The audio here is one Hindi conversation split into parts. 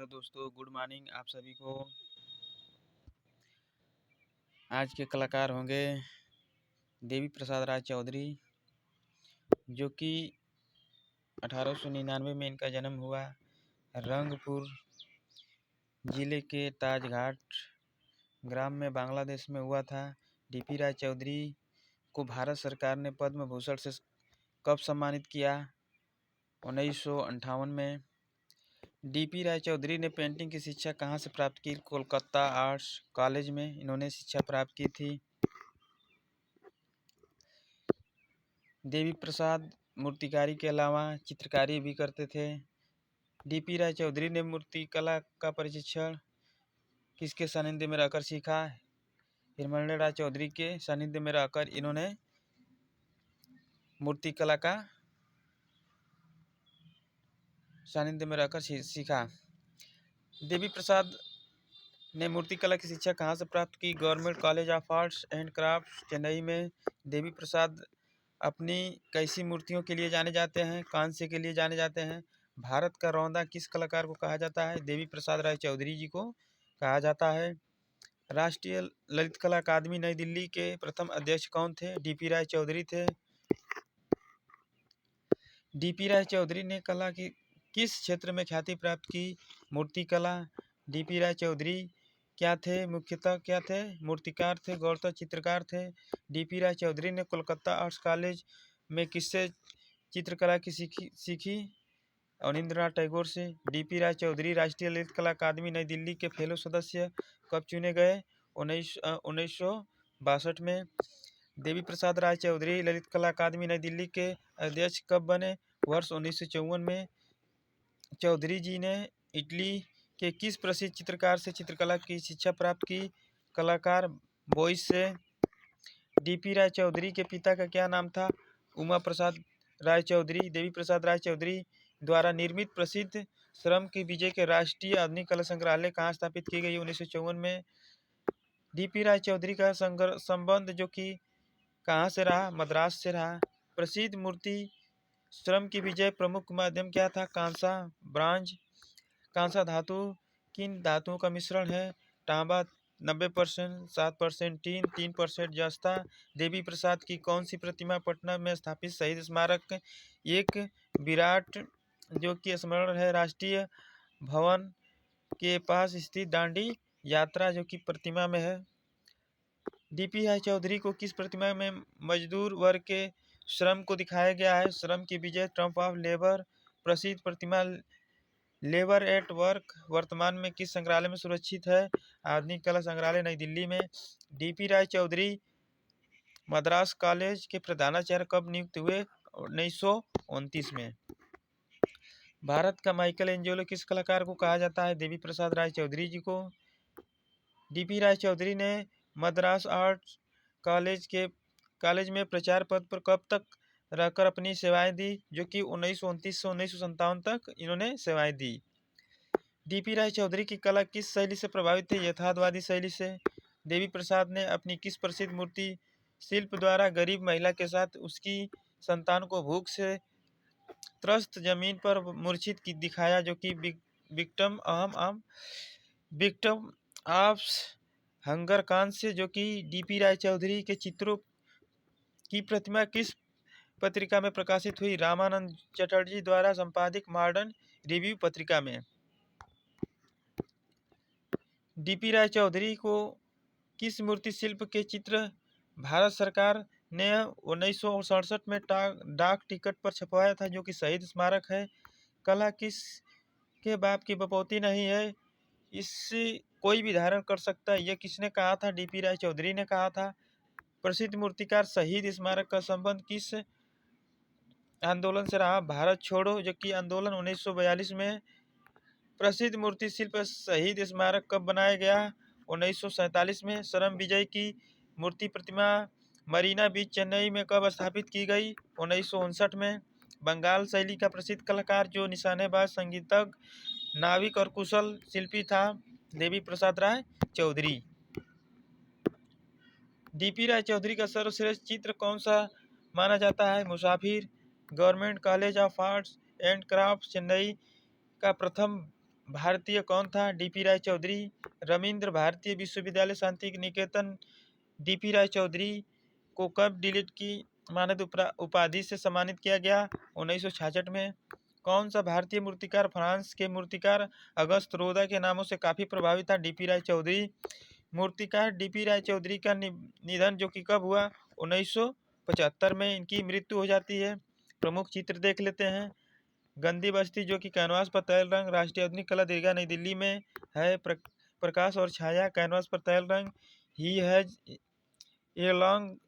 दोस्तों, गुड मॉर्निंग आप सभी को। आज के कलाकार होंगे देवी प्रसाद राय चौधरी, जो कि 1899 में इनका जन्म हुआ। रंगपुर जिले के ताजघाट ग्राम में बांग्लादेश में हुआ था। डीपी राय चौधरी को भारत सरकार ने पद्म भूषण से कब सम्मानित किया? 1958 में। डीपी राय चौधरी ने पेंटिंग की शिक्षा कहाँ से प्राप्त की? कोलकाता आर्ट्स कॉलेज में इन्होंने शिक्षा प्राप्त की थी। देवी प्रसाद मूर्तिकारी के अलावा चित्रकारी भी करते थे। डीपी राय चौधरी ने मूर्तिकला का प्रशिक्षण किसके सानिध्य में रहकर सीखा? हिरमल राय चौधरी के सानिध्य में रहकर इन्होंने मूर्तिकला का सानिध्य में रहकर सीखा। देवी प्रसाद ने मूर्तिकला की शिक्षा कहाँ से प्राप्त की? Government college of arts and crafts Chennai में। देवी प्रसाद अपनी कैसी मूर्तियों के लिए जाने जाते हैं? कांस्य के लिए जाने जाते हैं। भारत का रौंदा किस कलाकार को कहा जाता है? देवी प्रसाद राय चौधरी जी को कहा जाता है। राष्ट्रीय ललित कला अकादमी नई दिल्ली के प्रथम अध्यक्ष कौन थे? डीपी राय चौधरी थे। डीपी राय चौधरी ने कला की किस क्षेत्र में ख्याति प्राप्त की? मूर्तिकला। डीपी राय चौधरी क्या थे? मुख्यतः क्या थे? मूर्तिकार थे, गौरतः चित्रकार थे। डीपी राय चौधरी ने कोलकाता आर्ट्स कॉलेज में किससे चित्रकला की सीखी? अवनींद्रनाथ टैगोर से। डीपी राय चौधरी राष्ट्रीय ललित कला अकादमी नई दिल्ली के फेलो सदस्य कब चुने गए? 1962 में। देवी प्रसाद राय चौधरी ललित कला अकादमी नई दिल्ली के अध्यक्ष कब बने? वर्ष 1954 में। चौधरी जी ने इटली के किस प्रसिद्ध चित्रकार से चित्रकला की शिक्षा प्राप्त की? कलाकार बोइस से। डीपी राय चौधरी के पिता का क्या नाम था? उमा प्रसाद राय चौधरी। देवी प्रसाद राय चौधरी द्वारा निर्मित प्रसिद्ध श्रम की विजय के राष्ट्रीय आधुनिक कला संग्रहालय कहाँ स्थापित की गई? 1954 में। डीपी राय चौधरी का संबंध जो कि कहाँ से रहा? मद्रास से रहा। प्रसिद्ध मूर्ति श्रम की विजय प्रमुख माध्यम क्या था? कांसा, ब्रांज। कांसा धातु किन धातुओं का मिश्रण है? तांबा 90%, 7% टीन, 3% जस्ता। देवी प्रसाद की कौन सी प्रतिमा पटना में स्थापित शहीद स्मारक एक विराट जो कि स्मरण है राष्ट्रीय भवन के पास स्थित दांडी यात्रा जो कि प्रतिमा में है। डीपी राय चौधरी को किस प्रतिमा में मजदूर वर्ग के श्रम को दिखाया गया है? श्रम की विजय, ट्रम्प ऑफ लेबर। प्रसिद्ध प्रतिमा लेबर एट वर्क वर्तमान में किस संग्रहालय में सुरक्षित है? आधुनिक कला संग्रहालय नई दिल्ली में। डीपी राय चौधरी मद्रास कॉलेज के प्रधानाचार्य कब नियुक्त हुए? 1929 में। भारत का माइकल एंजेलो किस कलाकार को कहा जाता है? देवी प्रसाद राय चौधरी जी को। डीपी राय चौधरी ने मद्रास आर्ट्स कॉलेज में प्रचार पद पर कब तक रहकर अपनी सेवाएं दी? जो कि 1929 से 1957 तक इन्होंने सेवाएं दी। डीपी राय चौधरी की कला किस शैली से प्रभावित थे? यथार्थवादी शैली से। देवी प्रसाद ने अपनी किस प्रसिद्ध मूर्ति शिल्प द्वारा गरीब महिला के साथ उसकी संतान को भूख से त्रस्त जमीन पर मूर्छित दिखाया जो कि विक्टिम ऑफ हंगर कांस्य जो कि डीपी राय चौधरी के चित्रों की प्रतिमा किस पत्रिका में प्रकाशित हुई? रामानंद चटर्जी द्वारा संपादित मॉडर्न रिव्यू पत्रिका में। डीपी राय चौधरी को किस मूर्ति शिल्प के चित्र भारत सरकार ने 1967 में डाक टिकट पर छपवाया था जो कि शहीद स्मारक है? कला किस के बाप की बपौती नहीं है, इससे कोई भी धारण कर सकता है, यह किसने कहा था? डीपी राय चौधरी ने कहा था। प्रसिद्ध मूर्तिकार शहीद स्मारक का संबंध किस आंदोलन से रहा? भारत छोड़ो जो कि आंदोलन 1942 में। प्रसिद्ध मूर्ति शिल्प शहीद स्मारक कब बनाया गया? 1947 में। सरम विजय की मूर्ति प्रतिमा मरीना बीच चेन्नई में कब स्थापित की गई? 1959 में। बंगाल शैली का प्रसिद्ध कलाकार जो निशानेबाज, संगीतज्ञ, नाविक और कुशल शिल्पी था? देवी प्रसाद राय चौधरी। डीपी राय चौधरी का सर्वश्रेष्ठ चित्र कौन सा माना जाता है? मुसाफिर। Government college of arts and crafts Chennai का प्रथम भारतीय कौन था? डीपी राय चौधरी। रविंद्र भारतीय विश्वविद्यालय शांति निकेतन डीपी राय चौधरी को कब डिलीट की मानद उपाधि से सम्मानित किया गया? 1966 में। कौन सा भारतीय मूर्तिकार फ्रांस के मूर्तिकार अगस्त रोदा के नामों से काफ़ी प्रभावित था? डीपी राय चौधरी। मूर्तिकार डीपी राय चौधरी का निधन जो कि कब हुआ? 1975 में इनकी मृत्यु हो जाती है। प्रमुख चित्र देख लेते हैं। गंदी बस्ती जो कि कैनवास पर तैल रंग, राष्ट्रीय आधुनिक कला दीर्घा नई दिल्ली में है। प्रकाश और छाया कैनवास पर तैल रंग। He has a long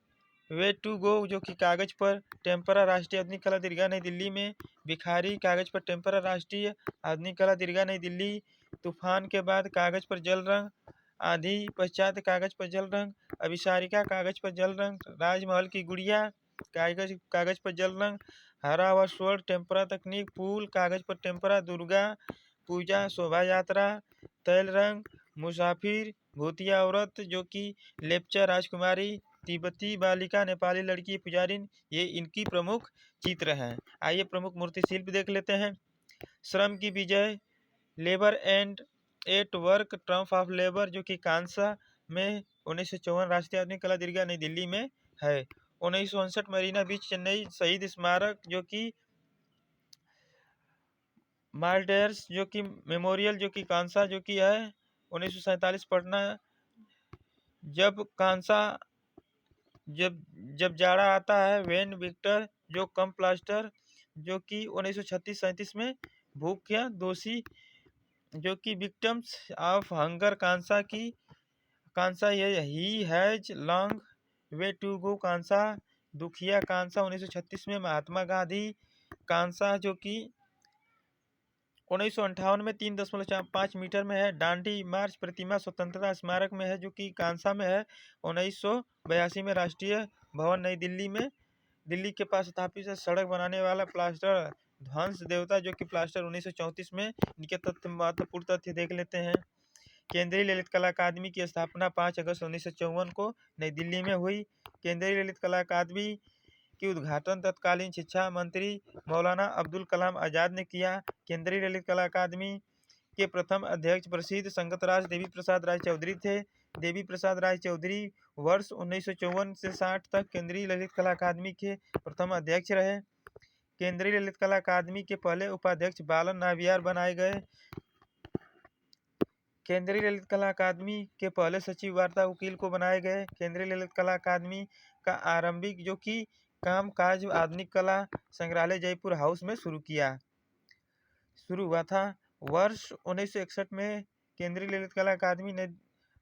way to go जो कि कागज पर टेम्परा राष्ट्रीय आधुनिक कला दीर्घा नई दिल्ली में। भिखारी कागज पर टेम्परा राष्ट्रीय आधुनिक कला दीर्घा नई दिल्ली। तूफान के बाद कागज पर जल रंग, आंधी पश्चात कागज पर जल रंग। अभिसारिका कागज पर जल रंग, राजमहल की गुड़िया कागज पर जल रंग। हरा व स्वर्ण टेम्परा तकनीक, फूल कागज पर टेम्परा, दुर्गा पूजा शोभा यात्रा तैल रंग। मुसाफिर भूतिया औरत जो कि लेप्चा राजकुमारी, तिब्बती बालिका, नेपाली लड़की पुजारिन, ये इनकी प्रमुख चित्र हैं। आइए प्रमुख मूर्ति शिल्प देख लेते हैं। श्रम की विजय, labour and at work, triumph of labour जो कि कांसा में 1954 राष्ट्रीय आधुनिक कला दीर्घा नई दिल्ली में है। 1959 मरीना बीच चेन्नई शहीद स्मारक जो कि मार्टर्स जो कि मेमोरियल जो कि कांसा जो कि है। 1947 पटना जब कांसा जब जाड़ा आता है। वेन विक्टर जो कम प्लास्टर जो कि 1936-37 में भूख्या दोषी जो कि विक्टिम्स ऑफ हंगर कांसा ये ही has long way to go कांसा। दुखिया कांसा 1936 में। महात्मा गांधी कांसा जो कि 1958 में 3.5 मीटर में है। डांडी मार्च प्रतिमा स्वतंत्रता स्मारक में है जो कि कांसा में है। 1982 में राष्ट्रीय भवन नई दिल्ली में दिल्ली के पास स्थापित सड़क बनाने वाला प्लास्टर ध्वंस देवता जो कि प्लास्टर 1934 में। इनके तथ्य महत्वपूर्ण तथ्य देख लेते हैं। केंद्रीय ललित कला अकादमी की स्थापना 5 अगस्त 1954 को नई दिल्ली में हुई। केंद्रीय ललित कला अकादमी की उद्घाटन तत्कालीन शिक्षा मंत्री मौलाना अब्दुल कलाम आज़ाद ने किया। केंद्रीय ललित कला अकादमी के प्रथम अध्यक्ष प्रसिद्ध संगतराज देवी प्रसाद राय चौधरी थे। देवी प्रसाद राय चौधरी वर्ष 1954 से 60 तक केंद्रीय ललित कला अकादमी के प्रथम अध्यक्ष रहे। केंद्रीय ललित कला अकादमी के पहले उपाध्यक्ष बालन नावियार बनाए गए। केंद्रीय ललित कला अकादमी के पहले सचिव वार्ता वकील को बनाए गए। केंद्रीय ललित कला अकादमी का आरंभिक जो कि कामकाज आधुनिक कला संग्रहालय जयपुर हाउस में शुरू हुआ था। वर्ष 1961 में केंद्रीय ललित कला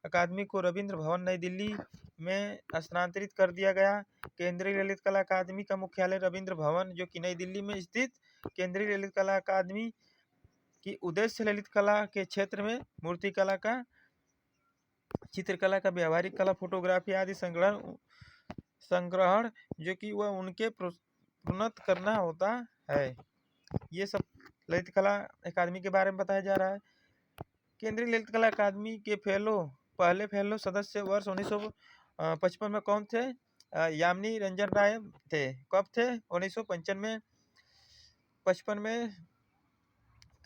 अकादमी को रविंद्र भवन नई दिल्ली में स्थानांतरित कर दिया गया। केंद्रीय ललित कला अकादमी का मुख्यालय रविंद्र भवन जो कि नई दिल्ली में स्थित। केंद्रीय ललित कला अकादमी की उद्देश्य ललित कला के क्षेत्र में मूर्ति कला का, चित्रकला का, व्यवहारिक कला, फोटोग्राफी आदि संग्रहण जो कि वह उनके प्रोन्नत करना होता है। ये सब ललित कला अकादमी के बारे में बताया जा रहा है। केंद्रीय ललित कला अकादमी के पहले फेलो सदस्य वर्ष 1955 में कौन थे? यामिनी रंजन राय थे। कब थे? 1955 में।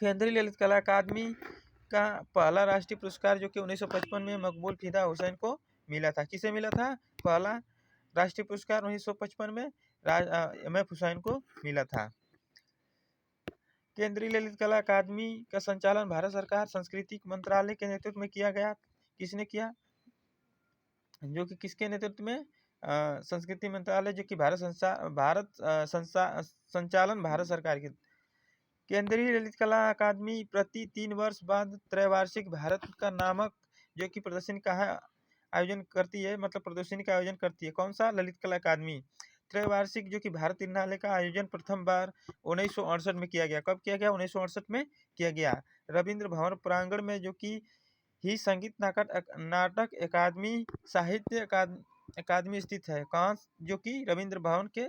केंद्रीय ललित कला अकादमी का पहला राष्ट्रीय पुरस्कार जो कि 1955 में मकबूल फिदा हुसैन को मिला था। किसे मिला था? पहला राष्ट्रीय पुरस्कार 1955 में एम.एफ. हुसैन को मिला था। केंद्रीय ललित कला अकादमी का संचालन भारत सरकार सांस्कृतिक मंत्रालय के नेतृत्व में किया गया। किसने किया? जो कि किसके नेतृत्व में? संस्कृति मंत्रालय जो कि संचालन भारत सरकार की। केंद्रीय ललित कला अकादमी प्रति 3 वर्ष बाद त्रैवार्षिक भारत का नामक जो कि प्रदर्शनी का आयोजन करती है, मतलब प्रदर्शनी का आयोजन करती है। कौन सा? ललित कला अकादमी। त्रैवार्षिक जो कि भारत निर्णालय का आयोजन प्रथम बार 1968 में किया गया। कब किया गया? 1968 में किया गया। रविंद्र भवन प्रांगण में जो कि ही संगीत नाटक अकादमी, साहित्य अकादमी स्थित है। कहाँ? जो कि रविंद्र भवन के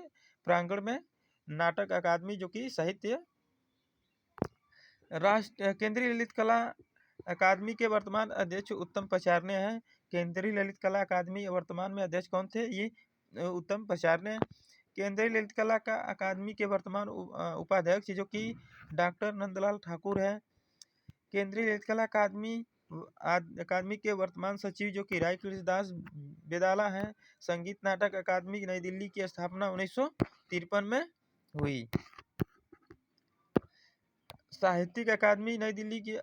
प्रांगण में नाटक अकादमी जो कि साहित्य केंद्रीय ललित कला अकादमी के वर्तमान अध्यक्ष उत्तम पचारने हैं। केंद्रीय ललित कला अकादमी वर्तमान में अध्यक्ष कौन थे? ये उत्तम पचारने। केंद्रीय ललित कला अकादमी के वर्तमान उपाध्यक्ष जो कि डॉक्टर नंदलाल ठाकुर है। केंद्रीय ललित कला अकादमी के वर्तमान सचिव जो कि राय कृष्णदास बेदाला हैं। संगीत नाटक अकादमी नई दिल्ली की स्थापना 1953 में हुई। साहित्यिक अकादमी नई दिल्ली की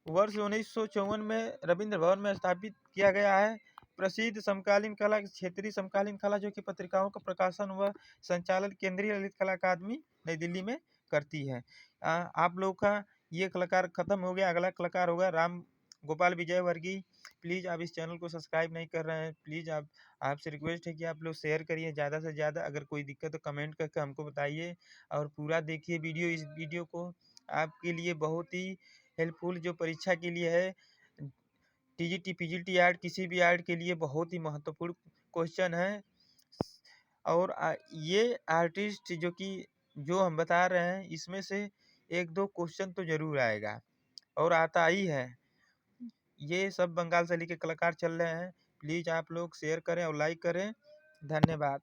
वर्ष 1954 में रविंद्र भवन में स्थापित किया गया है। प्रसिद्ध समकालीन कला क्षेत्रीय समकालीन कला जो कि पत्रिकाओं का प्रकाशन व संचालन केंद्रीय ललित कला अकादमी नई दिल्ली में करती है। आप लोग का ये कलाकार खत्म हो गया। अगला कलाकार होगा राम गोपाल विजय वर्गीय। प्लीज़ आप इस चैनल को सब्सक्राइब नहीं कर रहे हैं, प्लीज़ आपसे रिक्वेस्ट है कि आप लोग शेयर करिए ज़्यादा से ज़्यादा। अगर कोई दिक्कत तो कमेंट करके हमको बताइए और पूरा देखिए वीडियो। इस वीडियो को आपके लिए बहुत ही हेल्पफुल जो परीक्षा के लिए है, टीजीटी पीजीटी आर्ट किसी भी आर्ट के लिए बहुत ही महत्वपूर्ण क्वेश्चन है। और ये आर्टिस्ट जो हम बता रहे हैं इसमें से 1-2 क्वेश्चन तो जरूर आएगा और आता ही है। ये सब बंगाल से लेके कलाकार चल रहे हैं। प्लीज़ आप लोग शेयर करें और लाइक करें। धन्यवाद।